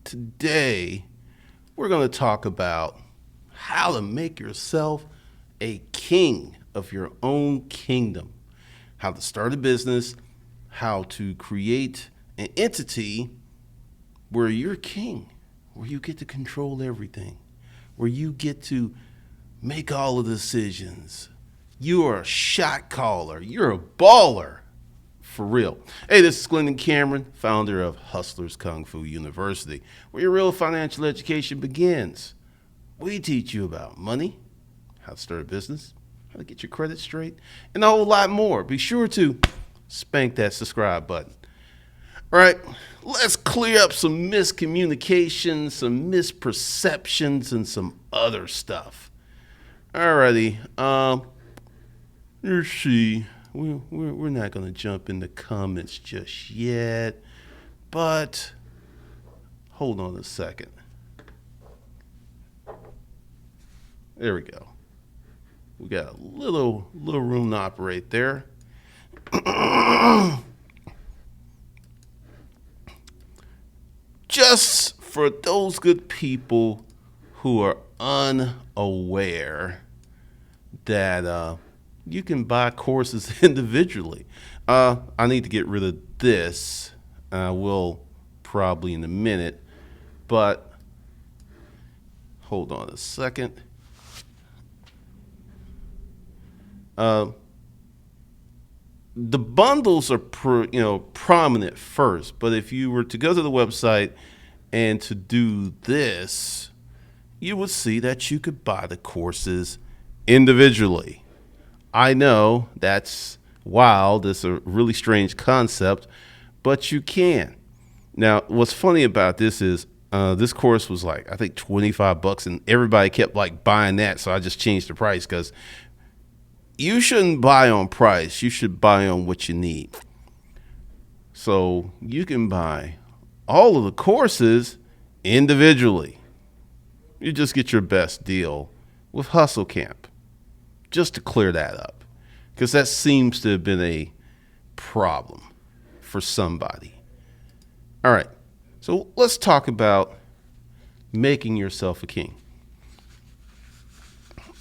today we're going to talk about how to make yourself a king of your own kingdom, how to start a business, how to create an entity where you're king, where you get to control everything, where you get to make all of the decisions. You are a shot caller. You're a baller. For real. Hey, this is Glendon Cameron, founder of Hustlers Kung Fu University, where your real financial education begins. We teach you about money, how to start a business, how to get your credit straight, and a whole lot more. Be sure to spank that subscribe button. All right, let's clear up some miscommunications, some misperceptions, and some other stuff. Alrighty, let's see. We're not going to jump in the comments just yet, but hold on a second. There we go. We got a little room to operate there. Just for those good people who are unaware that you can buy courses individually. I need to get rid of this. I will probably in a minute, but hold on a second. The bundles are prominent first, but if you were to go to the website and to do this, you would see that you could buy the courses individually. I know that's wild. It's a really strange concept, but you can. Now, what's funny about this is this course was like, I think $25 and everybody kept like buying that. So I just changed the price because you shouldn't buy on price. You should buy on what you need. So you can buy all of the courses individually. You just get your best deal with Hustle Camp. Just to clear that up, because that seems to have been a problem for somebody. All right, so let's talk about making yourself a king.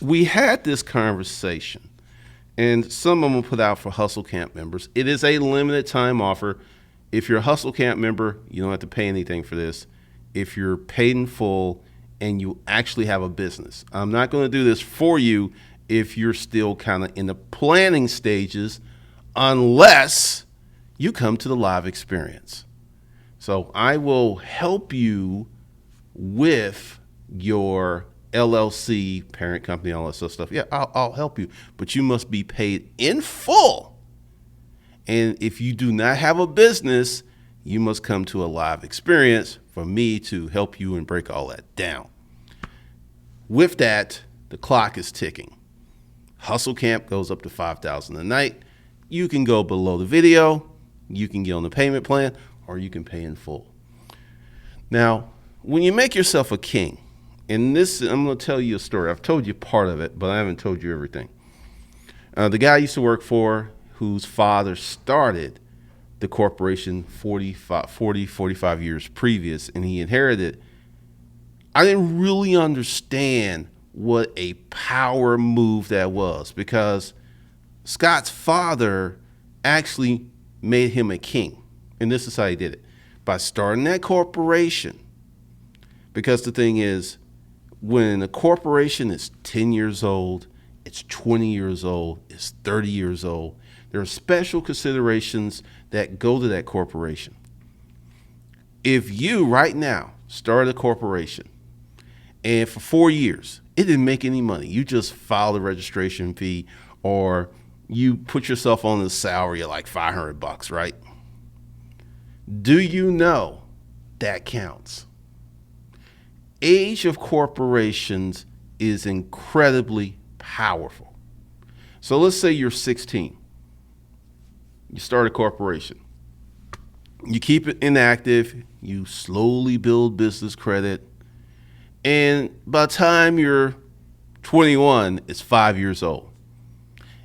We had this conversation, and some of them put out for Hustle Camp members. It is a limited time offer. If you're a Hustle Camp member, you don't have to pay anything for this. If you're paid in full and you actually have a business, I'm not going to do this for you if you're still kind of in the planning stages, unless you come to the live experience. So I will help you with your LLC, parent company, all that sort of stuff. Yeah, I'll help you, but you must be paid in full. And if you do not have a business, you must come to a live experience for me to help you and break all that down. With that, the clock is ticking. Hustle Camp goes up to $5,000 a night. You can go below the video, you can get on the payment plan, or you can pay in full. Now, when you make yourself a king, and this, I'm going to tell you a story. I've told you part of it, but I haven't told you everything. The guy I used to work for, whose father started the corporation 45 years previous, and he inherited, I didn't really understand what a power move that was, because Scott's father actually made him a king. And this is how he did it, by starting that corporation. Because the thing is, when a corporation is 10 years old, it's 20 years old, it's 30 years old, there are special considerations that go to that corporation. If you right now start a corporation and for 4 years, it didn't make any money, you just filed a registration fee, or you put yourself on a salary of like $500, right? Do you know that counts? Age of corporations is incredibly powerful. So let's say you're 16. You start a corporation. You keep it inactive. You slowly build business credit. And by the time you're 21, it's 5 years old.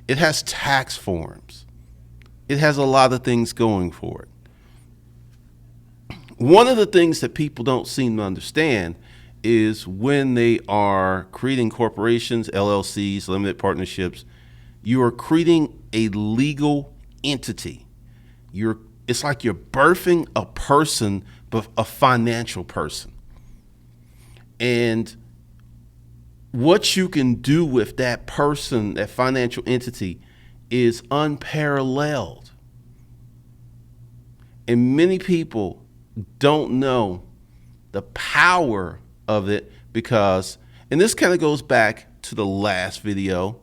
It has tax forms. It has a lot of things going for it. One of the things that people don't seem to understand is when they are creating corporations, LLCs, limited partnerships, you are creating a legal entity. It's like you're birthing a person, but a financial person. And what you can do with that person, that financial entity, is unparalleled. And many people don't know the power of it because, and this kind of goes back to the last video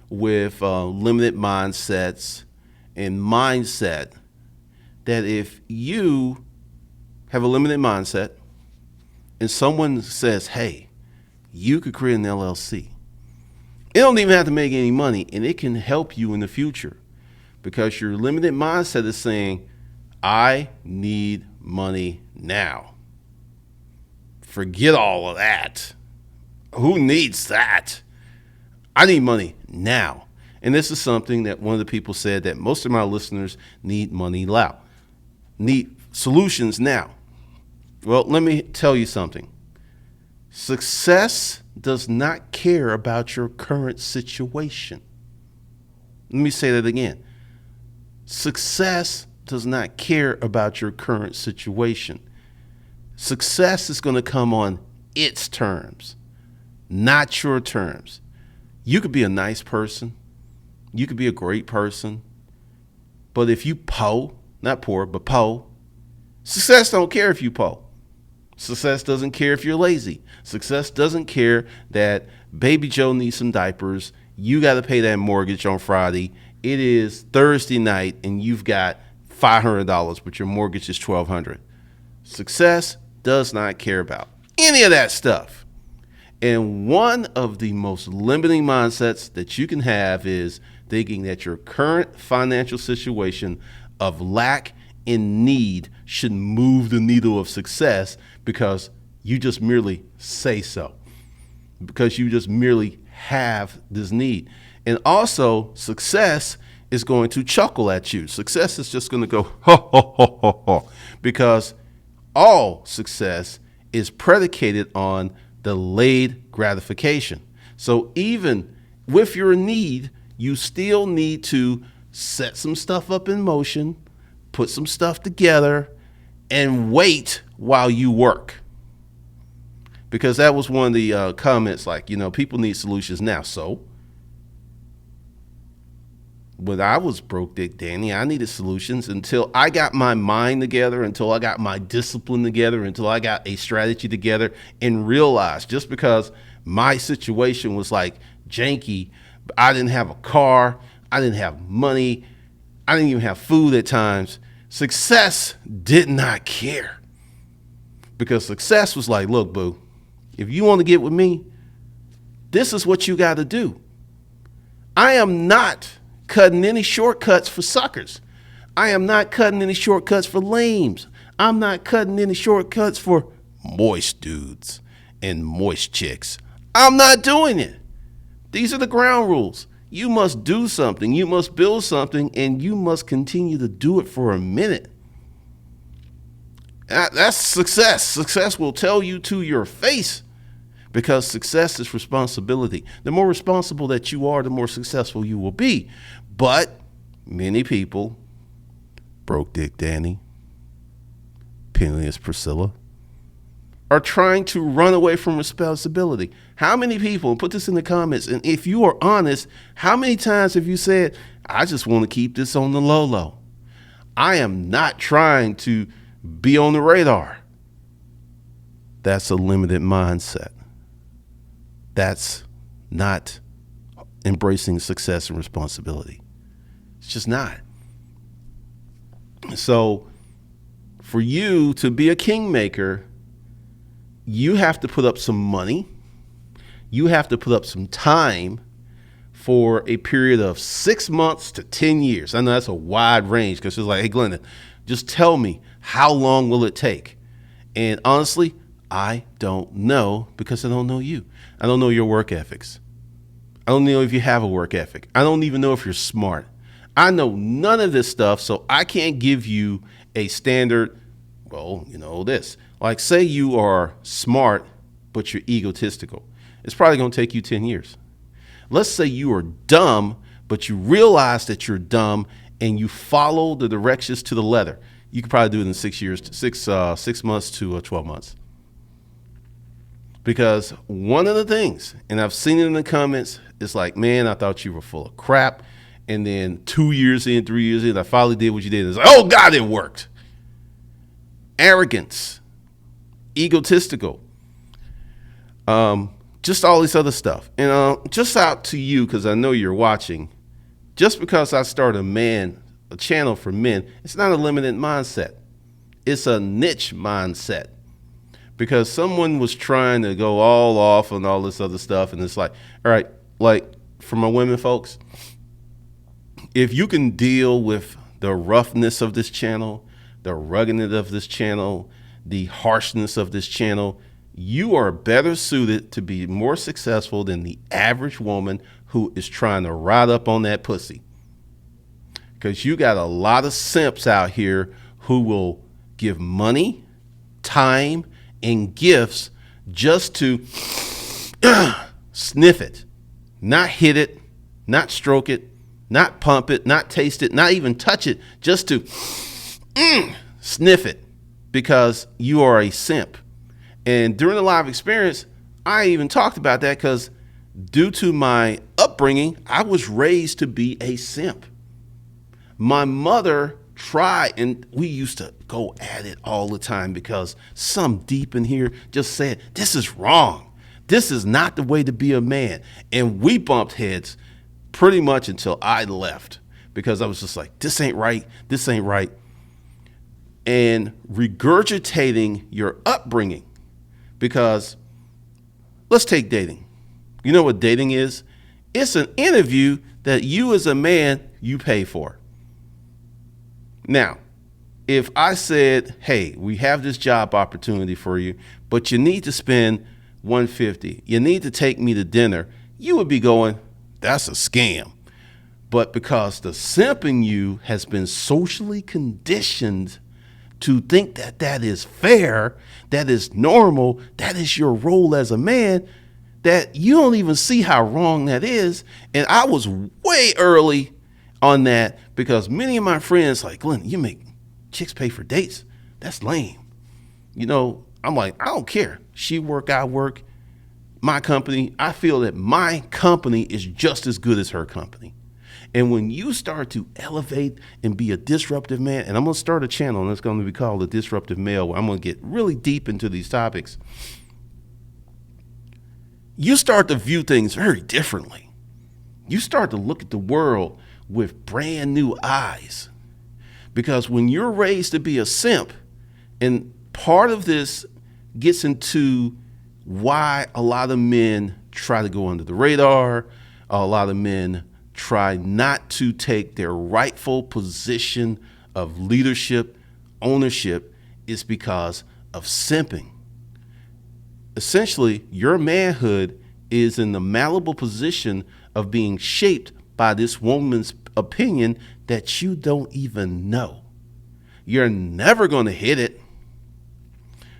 with limited mindsets and mindset, that if you have a limited mindset and someone says, hey, you could create an LLC, it don't even have to make any money, and it can help you in the future because your limited mindset is saying, I need money now. Forget all of that. Who needs that? I need money now. And this is something that one of the people said, that most of my listeners need money now, need solutions now. Well, let me tell you something. Success does not care about your current situation. Let me say that again. Success does not care about your current situation. Success is going to come on its terms, not your terms. You could be a nice person. You could be a great person. But if you not poor, but success don't care if you Success doesn't care if you're lazy. Success doesn't care that baby Joe needs some diapers. You got to pay that mortgage on Friday. It is Thursday night and you've got $500, but your mortgage is $1,200. Success does not care about any of that stuff. And one of the most limiting mindsets that you can have is thinking that your current financial situation of lack and need should move the needle of success because you just merely say so, because you just merely have this need. And also, success is going to chuckle at you. Success is just going to go, ho, ho, ho, ho, ho, because all success is predicated on delayed gratification. So even with your need, you still need to set some stuff up in motion, put some stuff together, and wait while you work. Because that was one of the comments, like, people need solutions now. So when I was broke, Dick Danny, I needed solutions until I got my mind together, until I got my discipline together, until I got a strategy together and realized just because my situation was like janky, I didn't have a car, I didn't have money, I didn't even have food at times. Success did not care, because success was like, look, boo, if you want to get with me, this is what you got to do. I am not cutting any shortcuts for suckers. I am not cutting any shortcuts for lames. I'm not cutting any shortcuts for moist dudes and moist chicks. I'm not doing it. These are the ground rules. You must do something. You must build something, and you must continue to do it for a minute. That's success. Success will tell you to your face, because success is responsibility. The more responsible that you are, the more successful you will be. But many people, broke Dick Danny, penniless Priscilla, are trying to run away from responsibility. How many people, put this in the comments, and if you are honest, how many times have you said, I just want to keep this on the low? I am not trying to be on the radar. That's a limited mindset. That's not embracing success and responsibility. It's just not. So for you to be a kingmaker, you have to put up some money. You have to put up some time for a period of 6 months to 10 years. I know that's a wide range, because it's like, hey, Glendon, just tell me, how long will it take? And honestly, I don't know, because I don't know you. I don't know your work ethics. I don't know if you have a work ethic. I don't even know if you're smart. I know none of this stuff, so I can't give you a standard Well, this. Like, say you are smart, but you're egotistical. It's probably going to take you 10 years. Let's say you are dumb, but you realize that you're dumb and you follow the directions to the letter. You could probably do it in 6 years, 6 months to 12 months. Because one of the things, and I've seen it in the comments, it's like, man, I thought you were full of crap. And then 2 years in, 3 years in, I finally did what you did. It's like, oh God, it worked. Arrogance, egotistical, just all this other stuff. And just out to you, because I know you're watching, just because I start a channel for men, it's not a limited mindset. It's a niche mindset. Because someone was trying to go all off on all this other stuff. And it's like, all right, like for my women folks, if you can deal with the roughness of this channel, the ruggedness of this channel, the harshness of this channel, you are better suited to be more successful than the average woman who is trying to ride up on that pussy. Because you got a lot of simps out here who will give money, time, and gifts just to sniff it, not hit it, not stroke it, not pump it, not taste it, not even touch it, just to sniff it, because you are a simp. And during the live experience, I even talked about that because due to my upbringing, I was raised to be a simp. My mother tried, and we used to go at it all the time because some deep in here just said, this is wrong. This is not the way to be a man. And we bumped heads pretty much until I left, because I was just like, this ain't right. This ain't right. And regurgitating your upbringing, because let's take dating. You know what dating is? It's an interview that you as a man, you pay for. Now, if I said, hey, we have this job opportunity for you, but you need to spend $150, you need to take me to dinner, you would be going, that's a scam. But because the simp in you has been socially conditioned to think that that is fair, that is normal, that is your role as a man, that you don't even see how wrong that is. And I was way early on that, because many of my friends like, Glenn, you make chicks pay for dates. That's lame. I'm like, I don't care. She work, I work. My company, I feel that my company is just as good as her company. And when you start to elevate and be a disruptive man, and I'm going to start a channel, and it's going to be called The Disruptive Male, where I'm going to get really deep into these topics, you start to view things very differently. You start to look at the world with brand new eyes. Because when you're raised to be a simp, and part of this gets into why a lot of men try to go under the radar, a lot of men try not to take their rightful position of leadership, ownership, is because of simping. Essentially, your manhood is in the malleable position of being shaped by this woman's opinion that you don't even know. You're never going to hit it.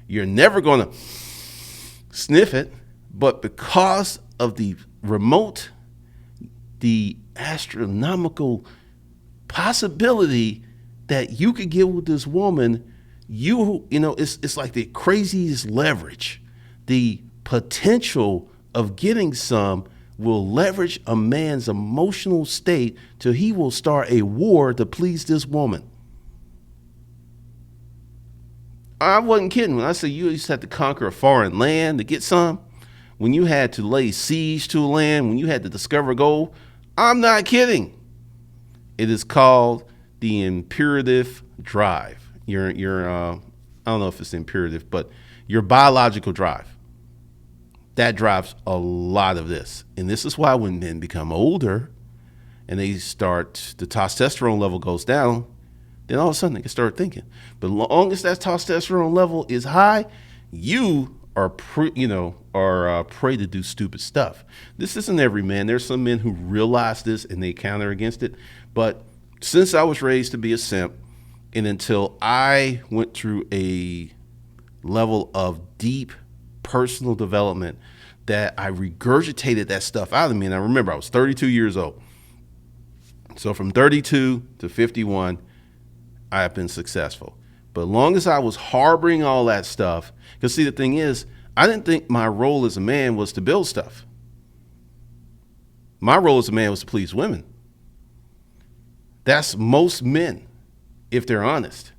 You're never going to sniff it. But because of the astronomical possibility that you could get with this woman, it's like the craziest leverage. The potential of getting some will leverage a man's emotional state till he will start a war to please this woman. I wasn't kidding when I said you used to have to conquer a foreign land to get some. When you had to lay siege to a land, when you had to discover gold, I'm not kidding. It is called the imperative drive. Your I don't know if it's imperative, but your biological drive. That drives a lot of this. And this is why when men become older and the testosterone level goes down, then all of a sudden they can start thinking. But as long as that testosterone level is high, you are prey to do stupid stuff. This isn't every man. There's some men who realize this and they counter against it. But since I was raised to be a simp, And until I went through a level of deep personal development that I regurgitated that stuff out of me. And I remember I was 32 years old. So from 32 to 51, I have been successful. But as long as I was harboring all that stuff, because see, the thing is, I didn't think my role as a man was to build stuff. My role as a man was to please women. That's most men, if they're honest.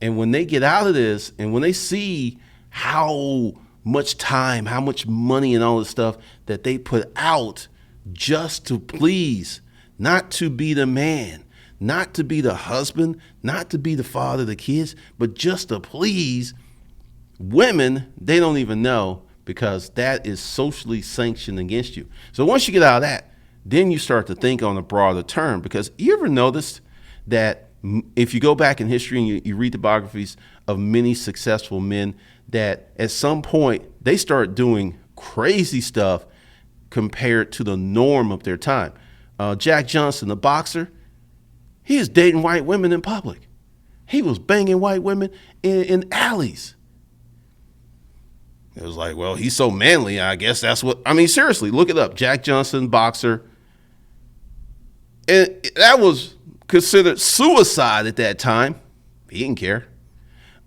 And when they get out of this and when they see how much time, how much money and all this stuff that they put out just to please, not to be the man, not to be the husband, not to be the father of the kids, but just to please women, they don't even know, because that is socially sanctioned against you. So once you get out of that, then you start to think on a broader term, because you ever noticed that if you go back in history and you read the biographies of many successful men, that at some point they start doing crazy stuff compared to the norm of their time. Jack Johnson, the boxer, he was dating white women in public. He was banging white women in alleys. It was like, well, he's so manly, I guess that's what, I mean, seriously, look it up. Jack Johnson, boxer. And that was considered suicide at that time. He didn't care.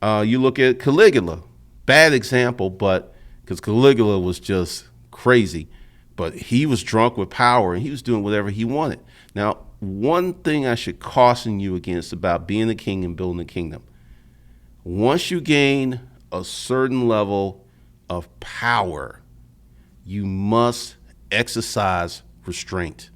You look at Caligula, bad example, but because Caligula was just crazy, but he was drunk with power and he was doing whatever he wanted. Now, one thing I should caution you against about being a king and building a kingdom, once you gain a certain level of power, you must exercise restraint.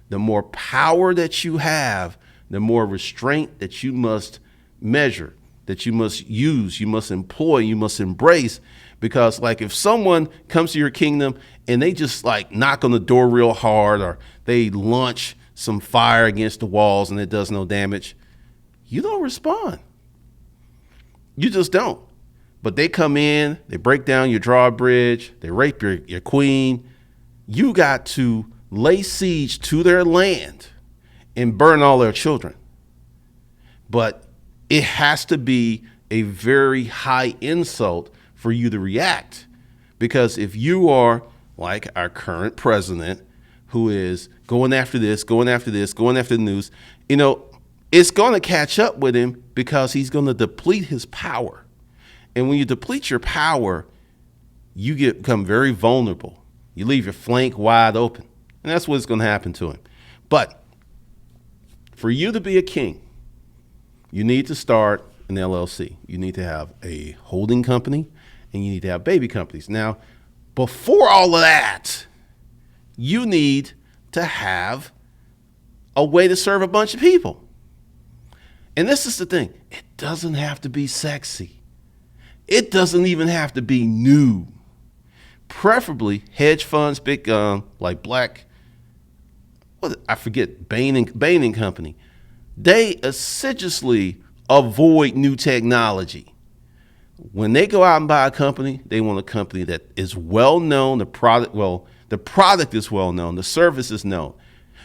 The more power that you have, the more restraint that you must measure, that you must use, you must employ, you must embrace. Because like if someone comes to your kingdom and they just like knock on the door real hard, or they launch some fire against the walls and it does no damage, you don't respond. You just don't. But they come in, they break down your drawbridge, they rape your queen. You got to lay siege to their land and burn all their children. But it has to be a very high insult for you to react. Because if you are like our current president, who is going after this, going after this, going after the news, you know, it's going to catch up with him, because he's going to deplete his power. And when you deplete your power, you become very vulnerable. You leave your flank wide open. And that's what's going to happen to him. But for you to be a king, you need to start an LLC. You need to have a holding company, and you need to have baby companies. Now, before all of that, you need to have a way to serve a bunch of people. And this is the thing. It doesn't have to be sexy. It doesn't even have to be new. Preferably hedge funds, big like Black, I forget, Bain and Company. They assiduously avoid new technology. When they go out and buy a company, they want a company that is well known. The product is well known. The service is known.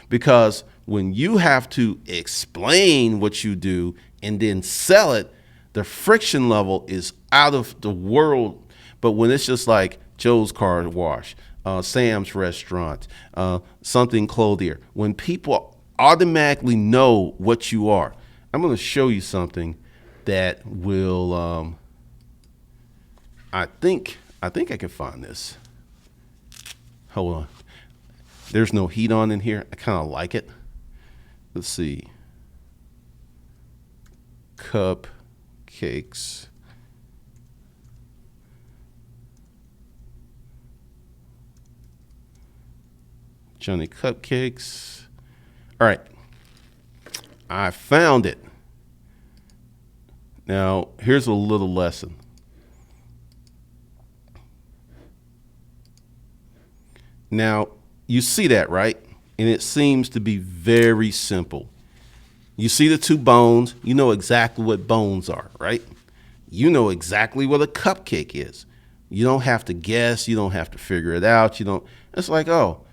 Because when you have to explain what you do and then sell it, the friction level is out of the world. But when it's just like Joe's Car Wash, Sam's Restaurant, something clothier, when people automatically know what you are, I'm going to show you something that will, I think I can find this. Hold on. There's no heat on in here. I kind of like it. Let's see. Cupcakes. Johnny Cupcakes. All right. I found it. Now, here's a little lesson. Now, you see that, right? And it seems to be very simple. You see the two bones. You know exactly what bones are, right? You know exactly what a cupcake is. You don't have to guess. You don't have to figure it out. It's like, oh,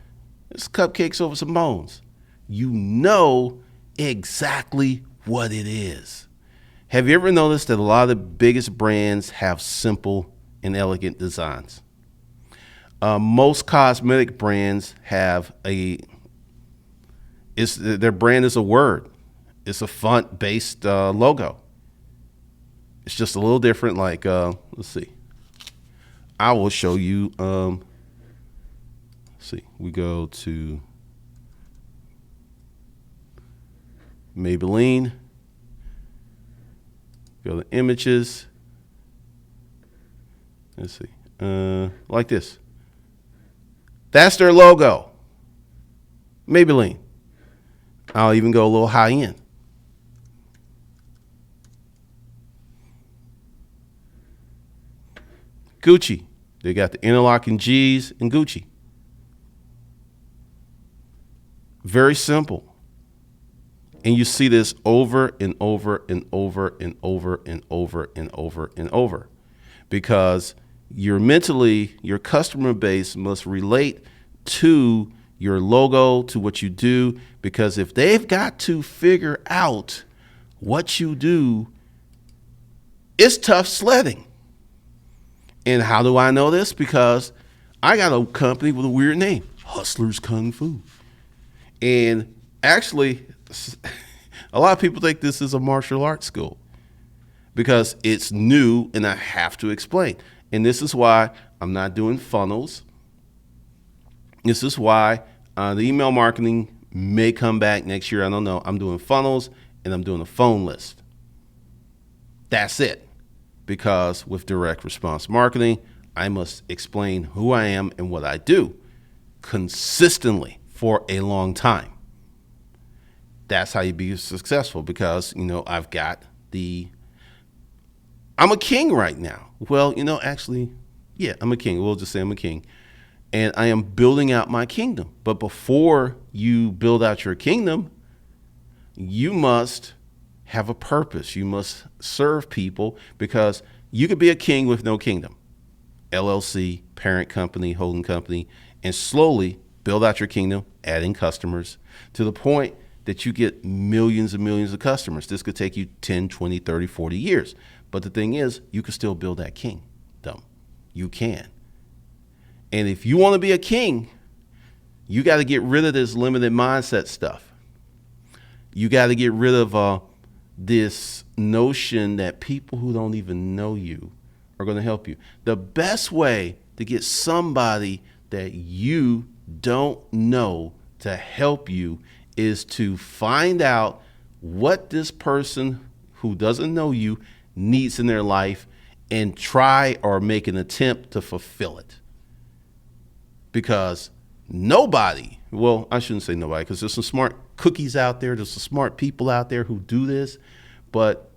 it's cupcakes over some bones. You know exactly what it is. Have you ever noticed that a lot of the biggest brands have simple and elegant designs? Most cosmetic brands have their brand is a word. It's a font-based logo. It's just a little different. Like, let's see. I will show you. Let's see. We go to Maybelline. Go to images. Let's see. Like this. That's their logo. Maybelline. I'll even go a little high end. Gucci. They got the interlocking G's in Gucci. Very simple. And you see this over and over and over and over and over and over and over. Because your customer base must relate to your logo, to what you do. Because if they've got to figure out what you do, it's tough sledding. And how do I know this? Because I got a company with a weird name, Hustlers Kung Fu. And actually, a lot of people think this is a martial arts school because it's new and I have to explain. And this is why I'm not doing funnels. This is why the email marketing may come back next year. I don't know. I'm doing funnels and I'm doing a phone list. That's it. Because with direct response marketing, I must explain who I am and what I do consistently for a long time. That's how you be successful because, I'm a king right now. Well, actually, yeah, I'm a king. We'll just say I'm a king. And I am building out my kingdom. But before you build out your kingdom, you must have a purpose. You must serve people because you could be a king with no kingdom. LLC, parent company, holding company, and slowly build out your kingdom, adding customers to the point that you get millions and millions of customers. This could take you 10, 20, 30, 40 years. But the thing is, you can still build that kingdom. You can. And if you want to be a king, you got to get rid of this limited mindset stuff. You got to get rid of this notion that people who don't even know you are going to help you. The best way to get somebody that you don't know to help you is to find out what this person who doesn't know you needs in their life and try or make an attempt to fulfill it. Because nobody, well, I shouldn't say nobody, because there's some smart cookies out there, there's some smart people out there who do this, but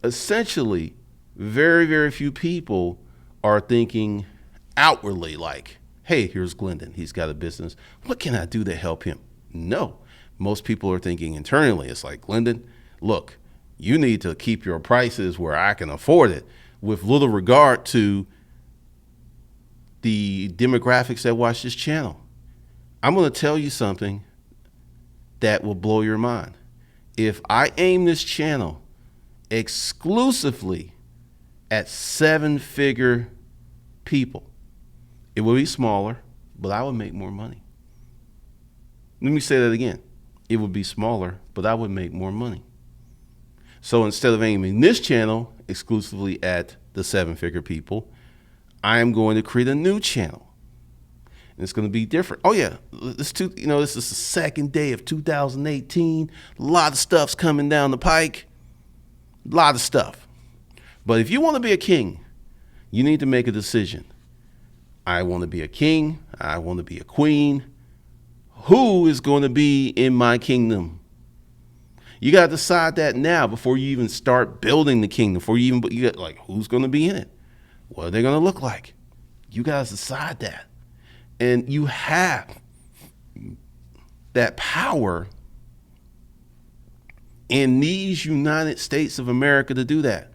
essentially, very, very few people are thinking outwardly like, hey, here's Glendon. He's got a business. What can I do to help him? No. Most people are thinking internally. It's like, Glendon, look, you need to keep your prices where I can afford it with little regard to the demographics that watch this channel. I'm going to tell you something that will blow your mind. If I aim this channel exclusively at 7-figure people, it will be smaller, but I would make more money. Let me say that again. It would be smaller, but I would make more money. So instead of aiming this channel exclusively at the 7-figure people, I am going to create a new channel. And it's going to be different. Oh yeah, this is the second day of 2018. A lot of stuff's coming down the pike. A lot of stuff. But if you want to be a king, you need to make a decision. I want to be a king. I want to be a queen. Who is going to be in my kingdom? You got to decide that now before you even start building the kingdom. Before you get like, who's going to be in it? What are they going to look like? You guys decide that. And you have that power in these United States of America to do that.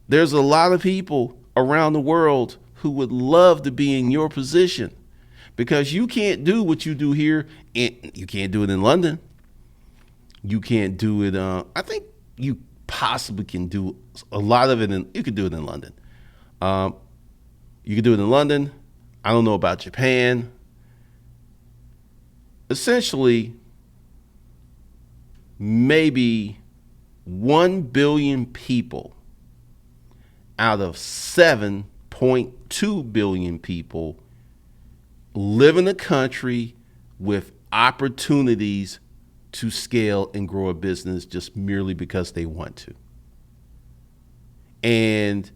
There's a lot of people around the world who would love to be in your position because you can't do what you do here. You can't do it in London. You can't do it. I think you possibly can do a lot of it. You could do it in London. You could do it in London. I don't know about Japan. Essentially, maybe 1 billion people out of 7.2 billion people live in a country with opportunities to scale and grow a business just merely because they want to. And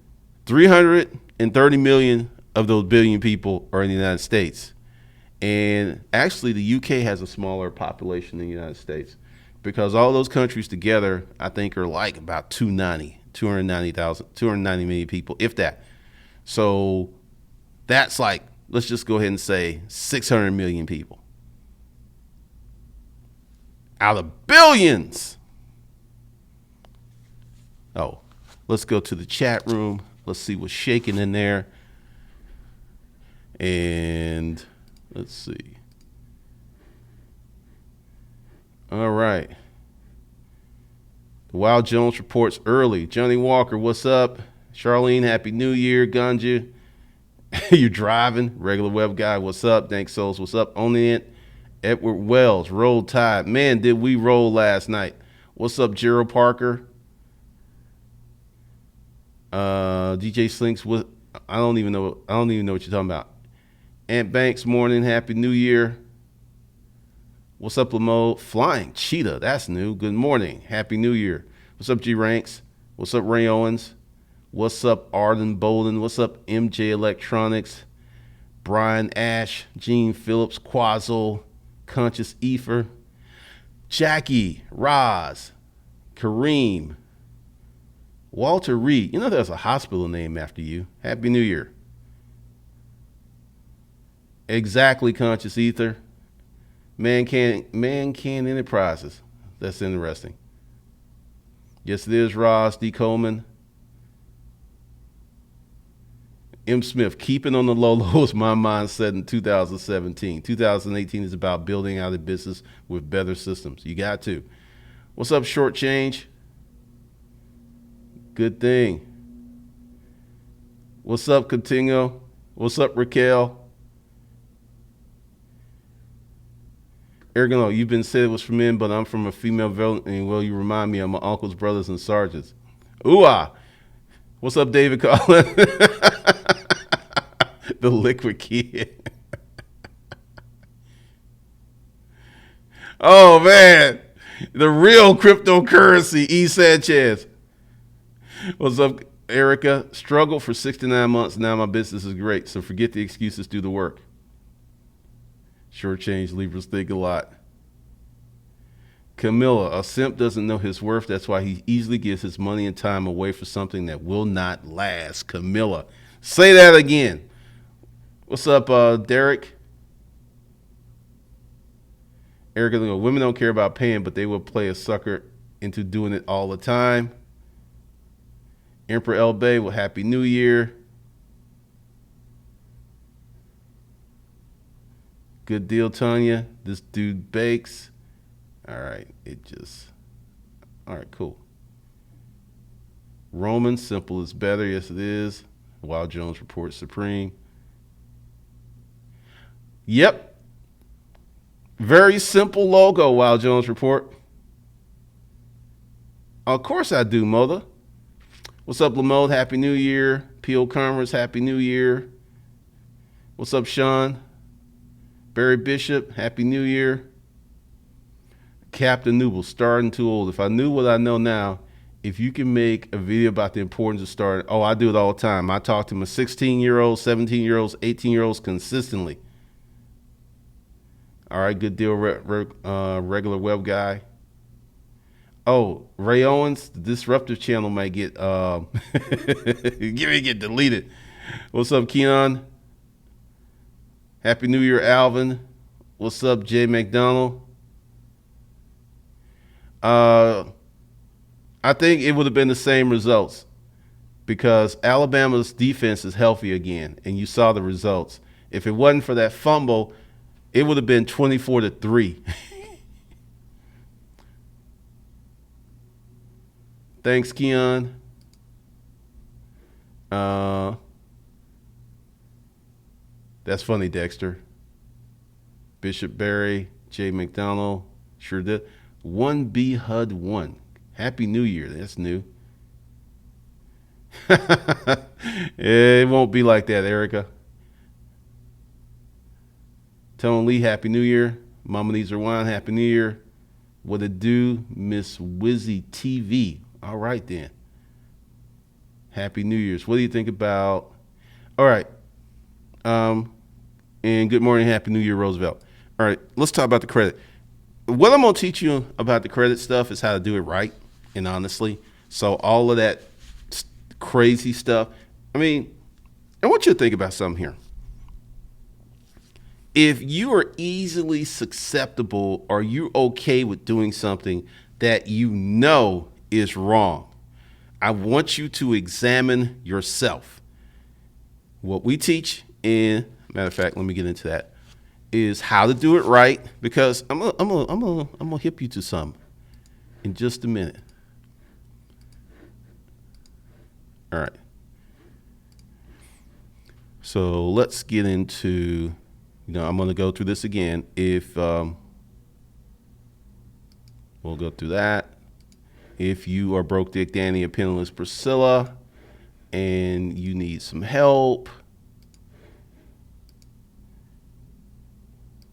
330 million of those billion people are in the United States. And actually, the UK has a smaller population than the United States, because all those countries together, I think, are like about 290 million people, if that. So that's like, let's just go ahead and say 600 million people out of billions. Oh, let's go to the chat room. Let's see what's shaking in there. And let's see. All right. The Wild Jones reports early. Johnny Walker, what's up? Charlene, Happy New Year. Ganja, you're driving. Regular Web Guy, what's up? Dank Souls, what's up? Owning it. Edward Wells, Roll Tide. Man, did we roll last night. What's up, Gerald Parker? DJ Slinks, what? I don't even know what you're talking about. Ant Banks, morning, Happy New Year. What's up, Lamo? Flying Cheetah, that's new. Good morning, Happy New Year. What's up, G Ranks? What's up, Ray Owens? What's up, Arden Bolden? What's up, MJ Electronics? Brian Ash, Gene Phillips, Quazzle, Conscious Ether, Jackie, Roz, Kareem, Walter Reed. You know there's a hospital named after you. Happy New Year. Exactly, Conscious Ether. Man can Enterprises. That's interesting. Yes, it is, Roz, D. Coleman. M. Smith, keeping on the low is my mindset in 2017. 2018 is about building out a business with better systems. You got to. What's up, Short Change? Good thing. What's up, Continuo? What's up, Raquel? Ergono, you've been said it was for men, but I'm from a female village, and well, you remind me of my uncles, brothers, and sergeants. Ooh-ah. What's up, David Collins? The liquid kid. Oh, man. The real cryptocurrency, E. Sanchez. What's up, Erica? Struggled for 69 months. Now my business is great. So forget the excuses, do the work. Sure change. Libras think a lot. Camilla, a simp doesn't know his worth. That's why he easily gives his money and time away for something that will not last. Camilla. Say that again. What's up, Derek? Erica, women don't care about paying, but they will play a sucker into doing it all the time. Emperor El Bay, well, Happy New Year. Good deal, Tanya. This dude bakes. All right, all right, cool. Roman, simple is better. Yes, it is. Wild Jones reports supreme. Yep. Very simple logo, Wild Jones report. Of course I do, Mother. What's up, Lamode? Happy New Year. P.O. Commerce, Happy New Year. What's up, Sean? Barry Bishop, Happy New Year. Captain Newell, starting too old. If I knew what I know now, if you can make a video about the importance of starting, I do it all the time. I talk to my 16-year-olds, 17-year-olds, 18-year-olds consistently. All right, good deal, regular web guy. Oh, Ray Owens, the Disruptive channel might get get deleted. What's up, Keon? Happy New Year, Alvin. What's up, Jay McDonald? I think it would have been the same results because Alabama's defense is healthy again, and you saw the results. If it wasn't for that fumble, it would have been 24-3. Thanks, Keon. Uh, that's funny, Dexter. Bishop Barry, J. McDonald, sure did. 1B HUD 1. Happy New Year. That's new. It won't be like that, Erica. Telling Lee, Happy New Year. Mama needs her wine, Happy New Year. What it do, Miss Wizzy TV. All right, then. Happy New Year's. What do you think about? All right. And good morning, Happy New Year, Roosevelt. All right, let's talk about the credit. What I'm going to teach you about the credit stuff is how to do it right and honestly. So all of that crazy stuff. I mean, I want you to think about something here. If you are easily susceptible or you're okay with doing something that you know is wrong, I want you to examine yourself. What we teach in, matter of fact, let me get into that, is how to do it right, because I'm gonna hip you to some in just a minute. All right. So let's get into, I'm going to go through this again. If we'll go through that. If you are broke Dick Danny and penniless Priscilla and you need some help,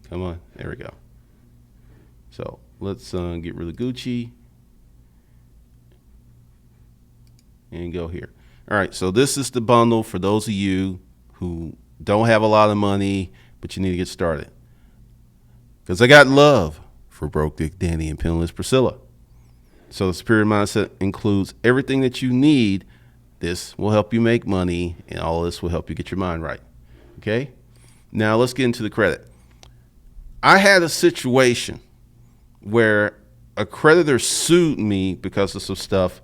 come on, there we go. So let's get rid of Gucci and go here. All right, so this is the bundle for those of you who don't have a lot of money, but you need to get started. Because I got love for broke Dick Danny and penniless Priscilla. So the Superior Mindset includes everything that you need. This will help you make money, and all of this will help you get your mind right. Okay? Now let's get into the credit. I had a situation where a creditor sued me because of some stuff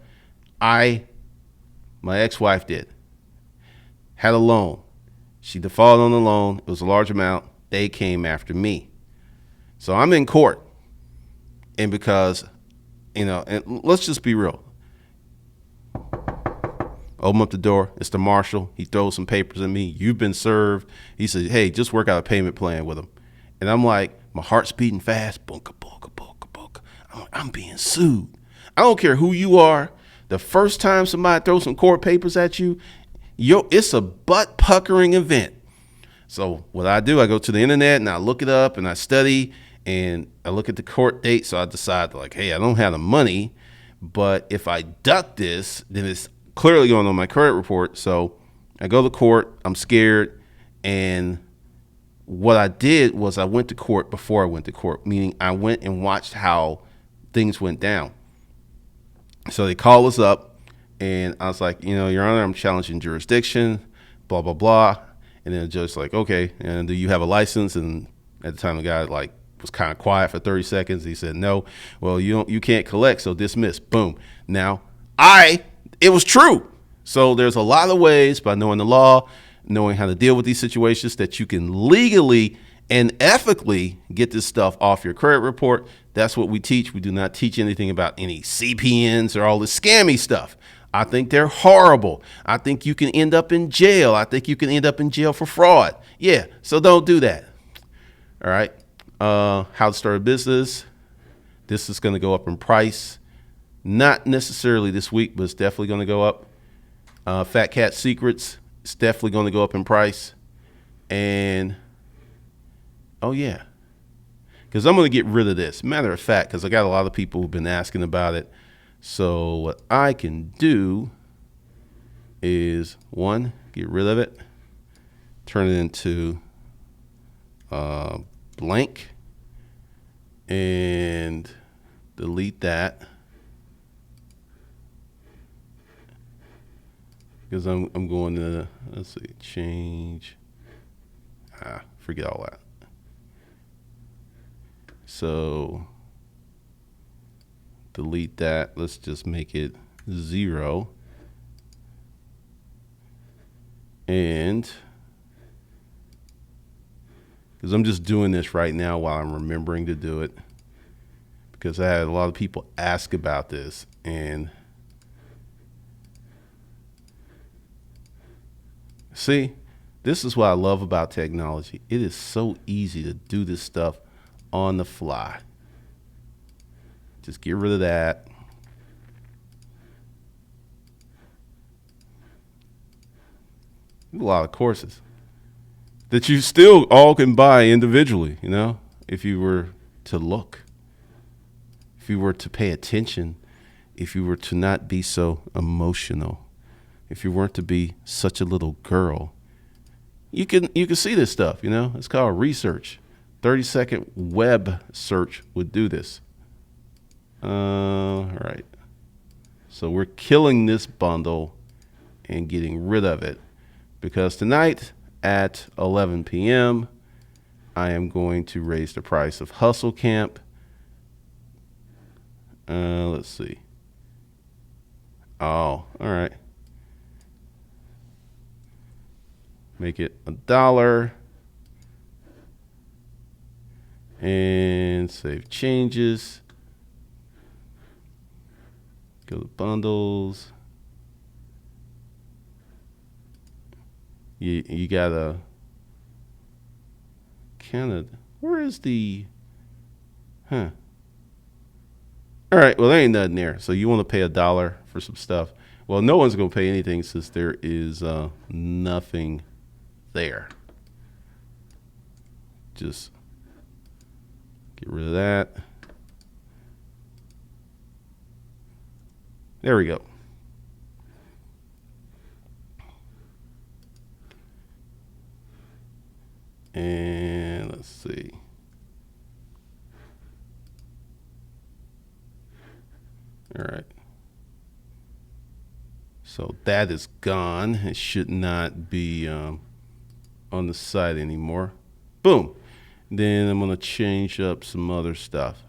my ex-wife did. Had a loan. She defaulted on the loan. It was a large amount. They came after me. So I'm in court. And because, and let's just be real. Open up the door. It's the marshal. He throws some papers at me. You've been served. He said, hey, just work out a payment plan with him. And I'm like, my heart's beating fast. Bunka, bunka, bunka, bunka. I'm being sued. I don't care who you are. The first time somebody throws some court papers at you, it's a butt puckering event. So what I do, I go to the internet and I look it up and I study and I look at the court date. So I decide hey, I don't have the money, but if I duck this, then it's clearly going on my credit report. So I go to court. I'm scared. And what I did was I went to court before I went to court, meaning I went and watched how things went down. So they call us up, and I was like, Your Honor, I'm challenging jurisdiction, blah, blah, blah. And then the judge's like, okay, and do you have a license? And at the time, the guy was kind of quiet for 30 seconds. He said, no. Well, you can't collect, so dismiss. Boom. Now, it was true. So there's a lot of ways by knowing the law, knowing how to deal with these situations that you can legally and ethically get this stuff off your credit report. That's what we teach. We do not teach anything about any CPNs or all this scammy stuff. I think they're horrible. I think you can end up in jail. I think you can end up in jail for fraud. Yeah, so don't do that. All right. How to start a business. This is going to go up in price. Not necessarily this week, but it's definitely going to go up. Fat Cat Secrets. It's definitely going to go up in price. And oh, yeah, because I'm going to get rid of this. Matter of fact, because I got a lot of people who've been asking about it. So what I can do is, one, get rid of it, turn it into blank, and delete that. Because I'm going to, let's see, change. Forget all that. So delete that. Let's just make it 0. And because I'm just doing this right now while I'm remembering to do it, because I had a lot of people ask about this, and See, this is what I love about technology. It is so easy to do this stuff on the fly. Just get rid of that. A lot of courses that you still all can buy individually, if you were to look, if you were to pay attention, if you were to not be so emotional, if you weren't to be such a little girl, you can see this stuff, It's called research. 30-second web search would do this. All right. So we're killing this bundle and getting rid of it because tonight at 11 p.m., I am going to raise the price of Hustle Camp. Let's see. Oh, all right. Make it $1 and save changes. Go to bundles. You gotta kind of, where is the, All right, well, there ain't nothing there. So you want to pay $1 for some stuff. Well, no one's going to pay anything since there is nothing there. Just get rid of that. There we go. And let's see. All right. So that is gone. It should not be on the site anymore. Boom. Then I'm going to change up some other stuff.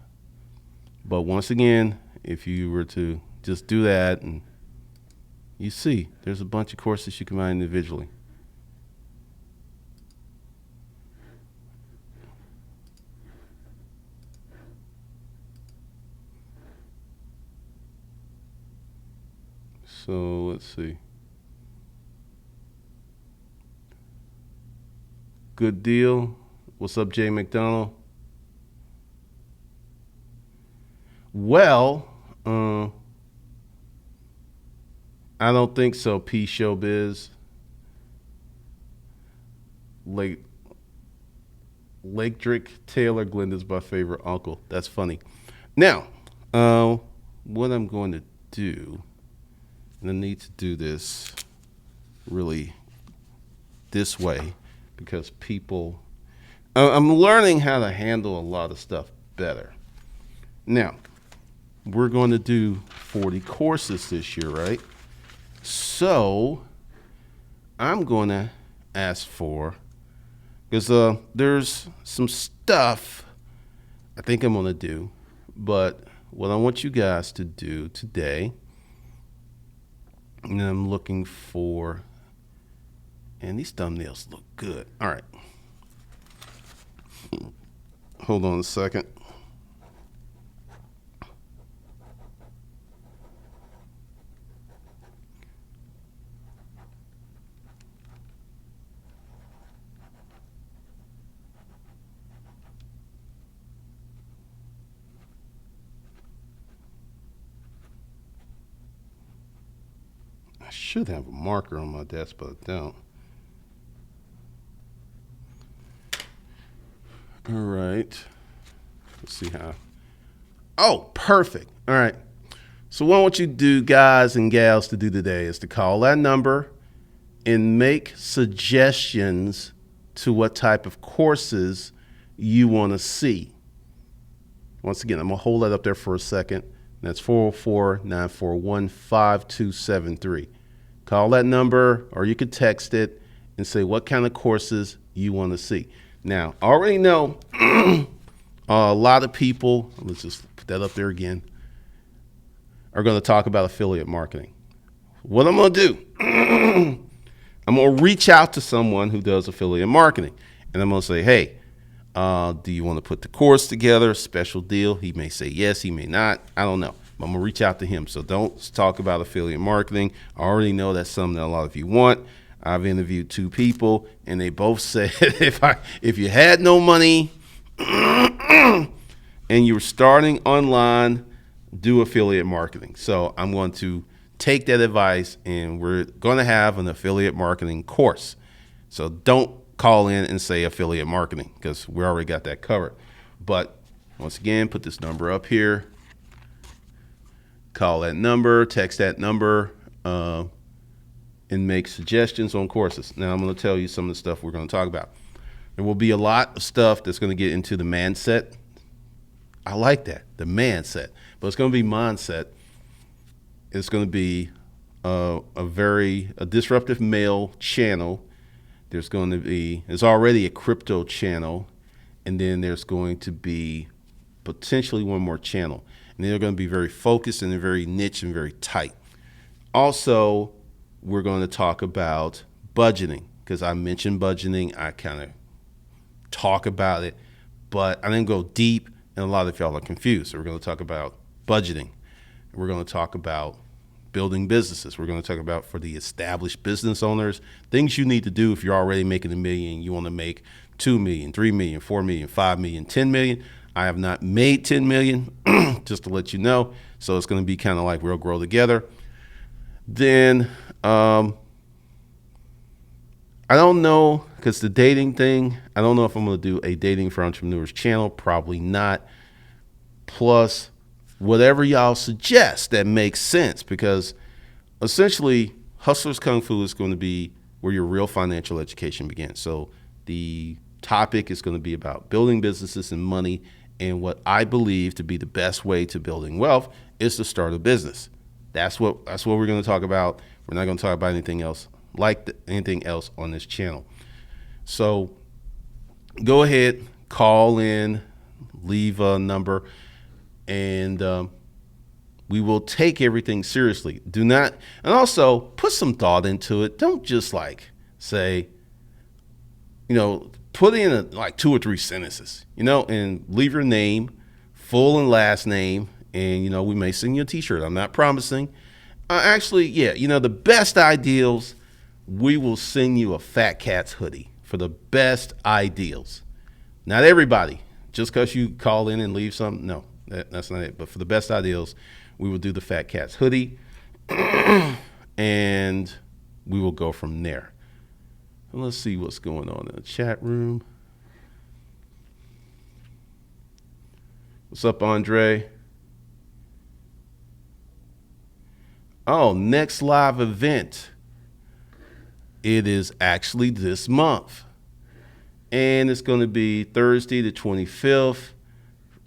But once again, if you were to just do that, and you see there's a bunch of courses you can buy individually. So let's see. Good deal. What's up, Jay McDonald? Well, I don't think so, P Showbiz. Drake Taylor Glenda's my favorite uncle. That's funny. Now, what I'm going to do, and I need to do this really this way because people, I'm learning how to handle a lot of stuff better. Now, we're going to do 40 courses this year, right? So I'm going to ask for, because there's some stuff I think I'm going to do, but what I want you guys to do today, and I'm looking for, and these thumbnails look good. All right. Hold on a second. I should have a marker on my desk, but I don't. All right. Let's see how. Oh, perfect. All right. So what I want you to do, guys and gals, to do today is to call that number and make suggestions to what type of courses you want to see. Once again, I'm going to hold that up there for a second. That's 404-941-5273. Call that number, or you could text it and say what kind of courses you want to see. Now, I already know a lot of people, let's just put that up there again, are going to talk about affiliate marketing. What I'm going to do, I'm going to reach out to someone who does affiliate marketing, and I'm going to say, hey, do you want to put the course together, special deal? He may say yes, he may not. I don't know. I'm going to reach out to him. So don't talk about affiliate marketing. I already know that's something that a lot of you want. I've interviewed 2 people, and they both said if you had no money and you were starting online, do affiliate marketing. So I'm going to take that advice, and we're going to have an affiliate marketing course. So don't call in and say affiliate marketing, because we already got that covered. But once again, put this number up here. Call that number, text that number, and make suggestions on courses. Now I'm going to tell you some of the stuff we're going to talk about. There will be a lot of stuff that's going to get into the mindset. I like that, the mindset. But it's going to be mindset. It's going to be a disruptive mail channel. There's already a crypto channel, and then there's going to be potentially one more channel. And they're going to be very focused and they're very niche and very tight. Also, we're going to talk about budgeting, because I mentioned budgeting. I kind of talk about it, but I didn't go deep, and a lot of y'all are confused. So we're going to talk about budgeting. We're going to talk about building businesses. We're going to talk about, for the established business owners, things you need to do if you're already making $1 million. You want to make $2 million, $3 million, $4 million, $5 million, $10 million. I have not made $10 million, just to let you know. So it's going to be kind of like we'll grow together. Then I don't know, because the dating thing, I don't know if I'm going to do a Dating for Entrepreneurs channel. Probably not. Plus, whatever y'all suggest that makes sense, because essentially Hustlers Kung Fu is going to be where your real financial education begins. So the topic is going to be about building businesses and money, and what I believe to be the best way to building wealth is to start a business. That's what we're going to talk about. We're not going to talk about anything else anything else on this channel. So go ahead, call in, leave a number, and we will take everything seriously. Do not, and also put some thought into it. Don't just say, put in like 2 or 3 sentences, and leave your name, full and last name, and, we may send you a t-shirt. I'm not promising. The best ideals, we will send you a Fat Cats hoodie for the best ideals. Not everybody, just because you call in and leave something. No, that's not it. But for the best ideals, we will do the Fat Cats hoodie, and we will go from there. Let's see what's going on in the chat room. What's up, Andre? Oh, next live event. It is actually this month. And it's going to be Thursday the 25th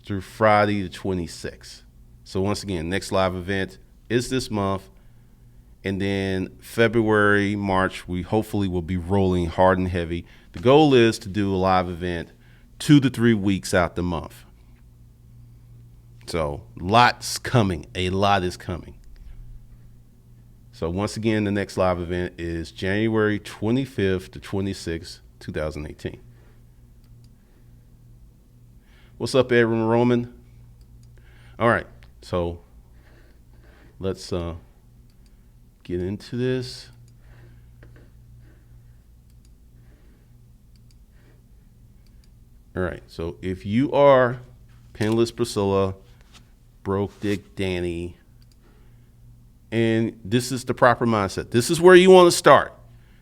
through Friday the 26th. So once again, next live event is this month. And then February, March, we hopefully will be rolling hard and heavy. The goal is to do a live event 2 to 3 weeks out the month. So lots coming. A lot is coming. So once again, the next live event is January 25th to 26th, 2018. What's up, Aaron Roman? All right, so let's get into this. All right, so if you are Penniless Priscilla, Broke Dick Danny, and this is the proper mindset, this is where you want to start,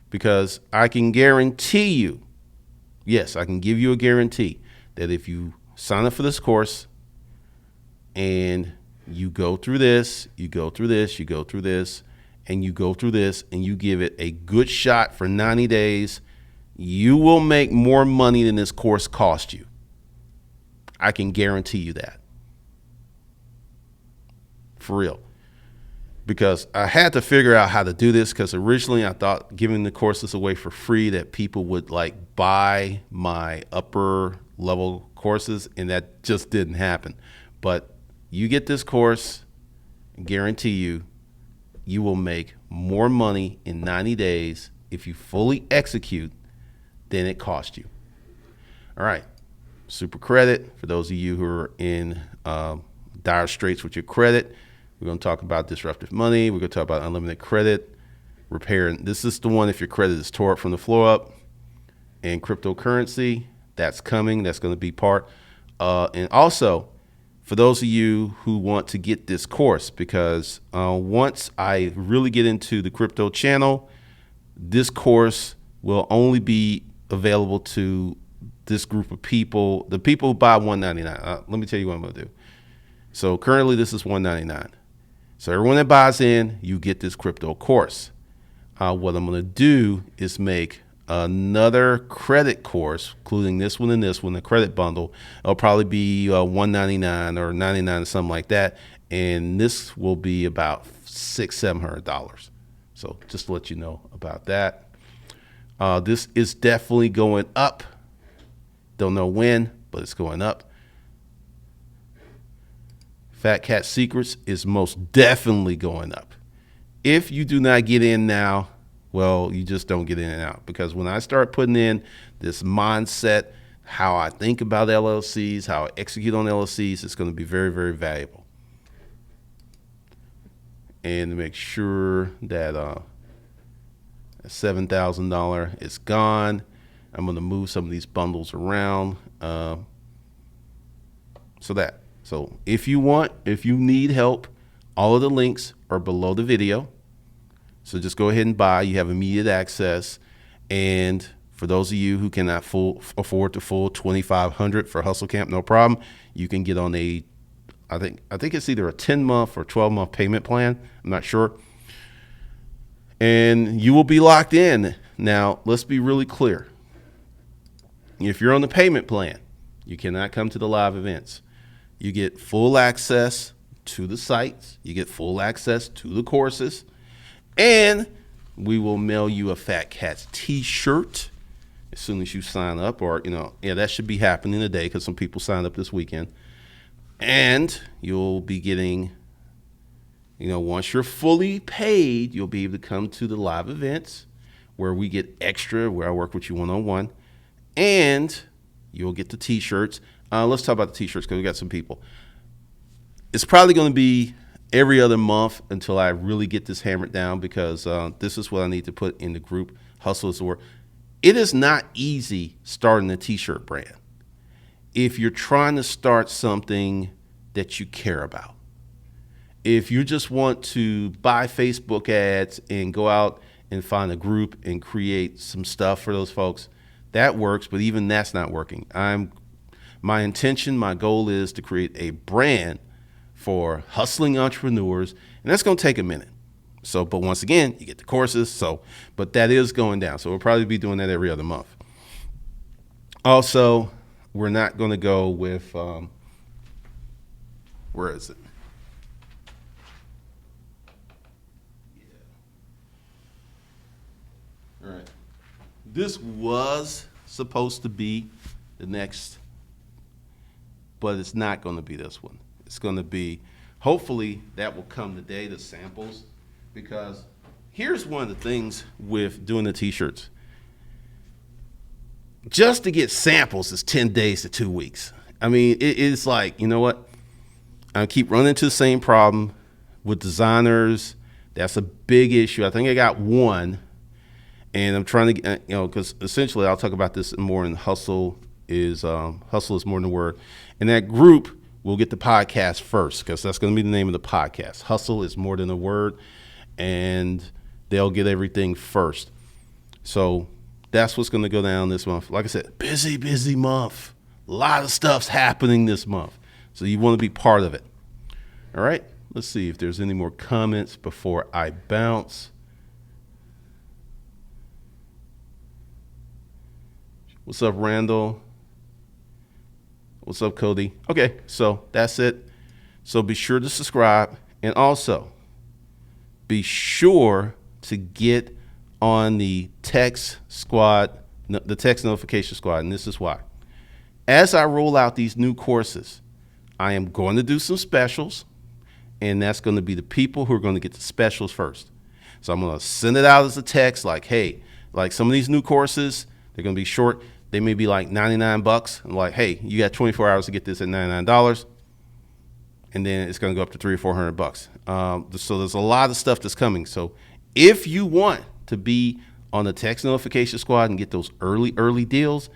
because I can guarantee you, yes, I can give you a guarantee that if you sign up for this course and you go through this, you go through this, you go through this, and you go through this, and you give it a good shot for 90 days, you will make more money than this course cost you. I can guarantee you that. For real. Because I had to figure out how to do this, because originally I thought giving the courses away for free that people would buy my upper level courses, and that just didn't happen. But you get this course, I guarantee you will make more money in 90 days if you fully execute than it cost you. All right, super credit. For those of you who are in dire straits with your credit, we're going to talk about disruptive money. We're going to talk about unlimited credit. repairing. This is the one if your credit is tore up from the floor up. And cryptocurrency, that's coming. That's going to be part. And also, for those of you who want to get this course, because once I really get into the crypto channel, this course will only be available to this group of people, the people who buy $199. Let me tell you what I'm going to do. So currently this is $199. So everyone that buys in, you get this crypto course. What I'm going to do is make another credit course, including this one and this one, the credit bundle. It'll probably be $199 or $99 or something like that. And this will be about $600-700. So just to let you know about that. This is definitely going up. Don't know when, but it's going up. Fat Cat Secrets is most definitely going up. If you do not get in now, well, you just don't get in and out. Because when I start putting in this mindset, how I think about LLCs, how I execute on LLCs, it's going to be very, very valuable. And to make sure that $7,000 is gone, I'm going to move some of these bundles around. So if you need help, all of the links are below the video. So just go ahead and buy. You have immediate access. And for those of you who cannot afford the full $2,500 for Hustle Camp, no problem. You can get on I think it's either a 10-month or 12-month payment plan. I'm not sure. And you will be locked in. Now, let's be really clear. If you're on the payment plan, you cannot come to the live events. You get full access to the sites. You get full access to the courses. And we will mail you a Fat Cats t-shirt as soon as you sign up. Or, that should be happening today because some people signed up this weekend. And you'll be getting, once you're fully paid, you'll be able to come to the live events where we get extra, where I work with you one-on-one. And you'll get the t-shirts. Let's talk about the t-shirts because we got some people. It's probably going to be every other month until I really get this hammered down because this is what I need to put in the group. Hustle is the word. It is not easy starting a t-shirt brand if you're trying to start something that you care about. If you just want to buy Facebook ads and go out and find a group and create some stuff for those folks, that works, but even that's not working. My intention, my goal is to create a brand for hustling entrepreneurs, and that's going to take a minute. So, but once again, you get the courses. But that is going down. So we'll probably be doing that every other month. Also, we're not going to go with, where is it? Yeah. All right. This was supposed to be the next, but it's not going to be this one. It's going to be, hopefully that will come today, the samples, because here's one of the things with doing the t-shirts. Just to get samples is 10 days to 2 weeks. I mean, it's like, you know what? I keep running into the same problem with designers. That's a big issue. I think I got one. And I'm trying to get, because essentially I'll talk about this more in Hustle is More Than a Word. In that group, we'll get the podcast first because that's going to be the name of the podcast. Hustle is More Than a Word, and they'll get everything first. So that's what's going to go down this month. Like I said, busy month. A lot of stuff's happening this month. So you want to be part of it. All right, let's see if there's any more comments before I bounce. What's up, Randall? What's up, Cody? Okay, so that's it. So be sure to subscribe. And also, be sure to get on the text squad, the text notification squad. And this is why. As I roll out these new courses, I am going to do some specials. And that's going to be the people who are going to get the specials first. So I'm going to send it out as a text like, hey, like some of these new courses, they're going to be short. They may be like $99. I'm like, hey, you got 24 hours to get this at $99. And then it's going to go up to $300 or $400. So there's a lot of stuff that's coming. So If you want to be on the text notification squad and get those early deals,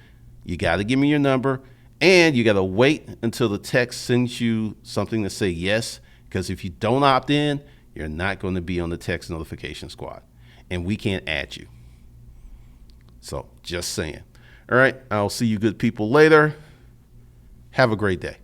you got to give me your number, and you got to wait until the text sends you something to say yes, because if you don't opt in, you're not going to be on the text notification squad, and we can't add you. So just saying. All right, I'll see you good people later. Have a great day.